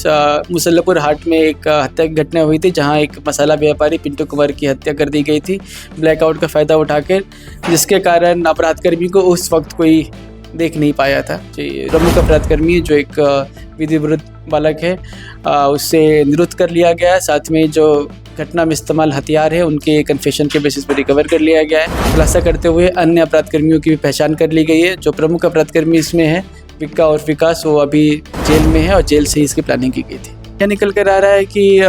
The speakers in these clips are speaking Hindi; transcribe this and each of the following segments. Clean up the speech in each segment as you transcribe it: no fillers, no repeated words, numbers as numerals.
मुसल्लपुर हाट में एक हत्या की घटना हुई थी, जहां एक मसाला व्यापारी पिंटू कुमार की हत्या कर दी गई थी ब्लैकआउट का फ़ायदा उठाकर, जिसके कारण अपराधकर्मी को उस वक्त कोई देख नहीं पाया था। प्रमुख अपराधकर्मी जो एक विधि विरुद्ध बालक है, उससे निरुद्ध कर लिया गया है। साथ में जो घटना में इस्तेमाल हथियार है उनके कन्फेशन के बेसिस पर रिकवर कर लिया गया है। खुलासा करते हुए अन्य अपराधकर्मियों की भी पहचान कर ली गई है। जो प्रमुख अपराधकर्मी इसमें है विक्का और विकास, वो अभी जेल में है और जेल से ही इसकी प्लानिंग की गई थी। यह निकल कर आ रहा है कि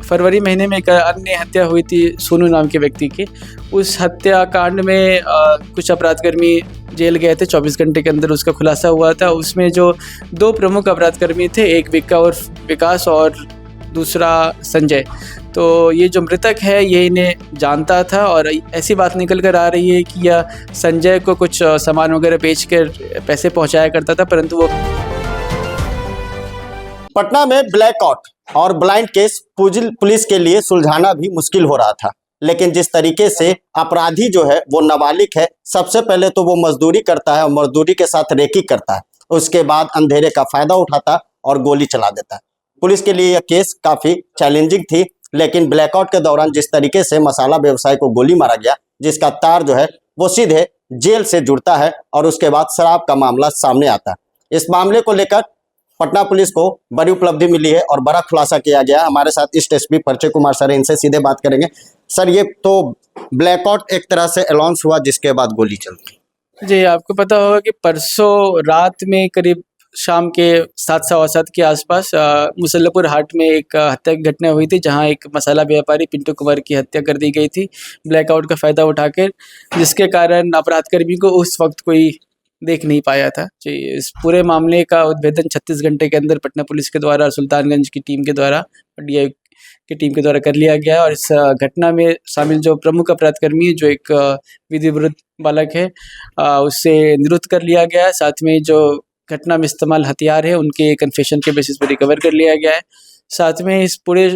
फरवरी महीने में एक अन्य हत्या हुई थी सोनू नाम के व्यक्ति की। उस हत्याकांड में कुछ अपराधकर्मी जेल गए थे, 24 घंटे के अंदर उसका खुलासा हुआ था। उसमें जो 2 प्रमुख अपराधकर्मी थे, एक विक्का और विकास और दूसरा संजय, तो ये जो मृतक है ये इन्हें जानता था और ऐसी बात निकल कर आ रही है कि यह संजय को कुछ सामान वगैरह बेचकर पैसे पहुंचाया करता था, परंतु वो पटना में ब्लैकआउट और ब्लाइंड केस पुलिस के लिए सुलझाना भी मुश्किल हो रहा था, लेकिन जिस तरीके से अपराधी जो है वो नाबालिग है, सबसे पहले तो वो मजदूरी करता है और मजदूरी के साथ रेकी करता है, उसके बाद अंधेरे का फायदा उठाता और गोली चला देता है। पुलिस के लिए यह केस काफी चैलेंजिंग थी, लेकिन ब्लैकआउट के दौरान जिस तरीके से मसाला व्यवसायी को गोली मारा गया, जिसका तार जो है वो सीधे जेल से जुड़ता है और उसके बाद शराब का मामला सामने आता है। इस मामले को लेकर पटना पुलिस को बड़ी उपलब्धि मिली है और बड़ा खुलासा किया गया। हमारे साथ ईस्ट एसपी परिचय कुमार सर, इनसे सीधे बात करेंगे। सर, ये तो ब्लैकआउट एक तरह से अनाउंस हुआ जिसके बाद गोली चलती। जी, आपको पता होगा कि परसों रात में करीब शाम के 7:15 के आसपास मुसल्लपुर हाट में एक हत्या की घटना हुई थी, जहां एक मसाला व्यापारी पिंटू कुमार की हत्या कर दी गई थी ब्लैकआउट का फ़ायदा उठाकर, जिसके कारण अपराधकर्मी को उस वक्त कोई देख नहीं पाया था। इस पूरे मामले का उद्भेदन 36 घंटे के अंदर पटना पुलिस के द्वारा, सुल्तानगंज की टीम के द्वारा, DI की टीम के द्वारा कर लिया गया। और इस घटना में शामिल जो प्रमुख अपराधकर्मी जो एक विधि विरुद्ध बालक है, उससे निरुद्ध कर लिया गया है। साथ में जो घटना में इस्तेमाल हथियार है उनके कन्फेशन के बेसिस पर रिकवर कर लिया गया है। साथ में इस पूरे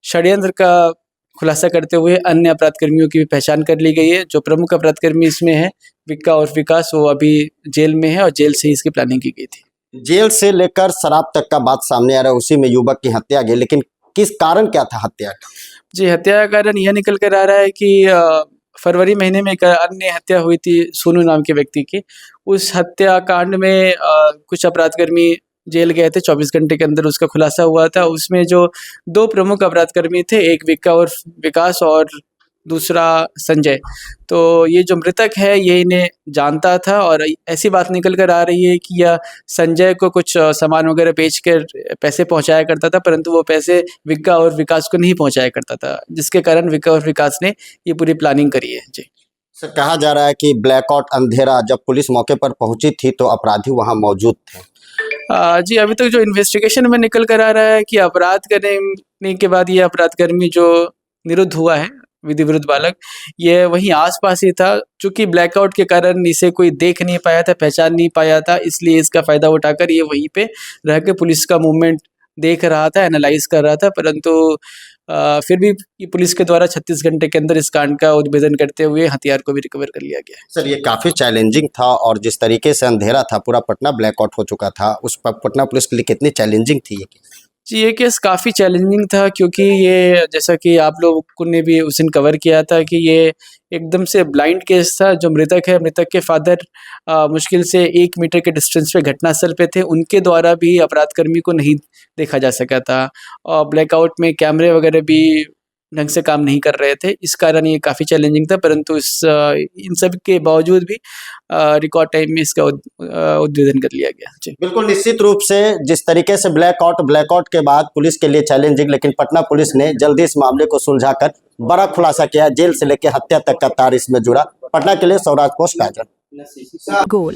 षड्यंत्र का खुलासा करते हुए अन्य अपराधकर्मियों की भी पहचान कर ली गई है। जो प्रमुख अपराधकर्मी इसमें है विक्का और विकास, वो अभी जेल में है और जेल से ही इसकी प्लानिंग की गई थी। जेल से लेकर शराब तक का बात सामने आ रहा है, उसी में युवक की हत्या गई, लेकिन किस कारण क्या था हत्या का? जी, हत्या का कारण यह निकल कर आ रहा है कि फरवरी महीने में एक अन्य हत्या हुई थी सोनू नाम के व्यक्ति की। उस हत्याकांड में कुछ अपराधकर्मी जेल गए थे, 24 घंटे के अंदर उसका खुलासा हुआ था। उसमें जो 2 प्रमुख अपराधकर्मी थे, एक विक्का और विकास और दूसरा संजय, तो ये जो मृतक है ये इन्हें जानता था और ऐसी बात निकल कर आ रही है कि यह संजय को कुछ सामान वगैरह बेचकर पैसे पहुंचाया करता था, परंतु वो पैसे विक्का और विकास को नहीं पहुंचाया करता था, जिसके कारण विक्का और विकास ने ये पूरी प्लानिंग करी है। जी सर, कहा जा रहा है कि ब्लैकआउट अंधेरा, जब पुलिस मौके पर पहुंची थी तो अपराधी वहां मौजूद थे। जी, अभी तक जो इन्वेस्टिगेशन में निकल कर आ रहा है कि अपराध करने के बाद ये अपराधकर्मी जो निरुद्ध हुआ है, विधि विरुद्ध बालक, ये वहीं आसपास ही था। चूंकि ब्लैकआउट के कारण इसे कोई देख नहीं पाया था, पहचान नहीं पाया था, इसलिए इसका फ़ायदा उठाकर ये वहीं पे रह के पुलिस का मूवमेंट देख रहा था, एनालाइज कर रहा था। परंतु फिर भी ये पुलिस के द्वारा 36 घंटे के अंदर इस कांड का उद्भेदन करते हुए हथियार को भी रिकवर कर लिया गया है। सर, ये काफ़ी चैलेंजिंग था और जिस तरीके से अंधेरा था, पूरा पटना ब्लैकआउट हो चुका था, उस पर पटना पुलिस के लिए कितनी चैलेंजिंग थी ये केस? जी, ये केस काफ़ी चैलेंजिंग था, क्योंकि ये जैसा कि आप लोगों ने भी उस दिन कवर किया था कि ये एकदम से ब्लाइंड केस था। जो मृतक है, मृतक के फादर मुश्किल से 1 मीटर के डिस्टेंस पे घटनास्थल पे थे, उनके द्वारा भी अपराधकर्मी को नहीं देखा जा सका था और ब्लैकआउट में कैमरे वगैरह भी ढंग से काम नहीं कर रहे थे। इस कारण ये काफ़ी चैलेंजिंग था, परंतु इन सब के बावजूद भी रिकॉर्ड टाइम में इसका उद्भेदन कर लिया गया। जी बिल्कुल, निश्चित रूप से जिस तरीके से ब्लैकआउट के बाद पुलिस के लिए चैलेंजिंग, लेकिन पटना पुलिस ने जल्दी इस मामले को सुलझाकर बड़ा खुलासा किया। जेल से लेकर हत्या तक का तार इसमें जुड़ा। पटना के लिए सौराज पोस्ट काजल। गोल,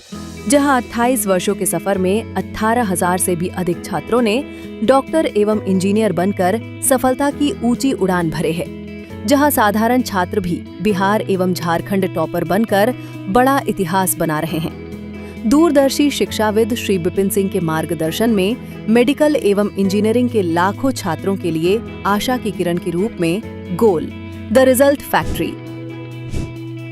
जहां 28 वर्षों के सफर में 18,000 से भी अधिक छात्रों ने डॉक्टर एवं इंजीनियर बनकर सफलता की ऊंची उड़ान भरे हैं, जहां साधारण छात्र भी बिहार एवं झारखंड टॉपर बनकर बड़ा इतिहास बना रहे हैं। दूरदर्शी शिक्षाविद श्री विपिन सिंह के मार्गदर्शन में मेडिकल एवं इंजीनियरिंग के लाखों छात्रों के लिए आशा की किरण के रूप में गोल, द रिजल्ट फैक्ट्री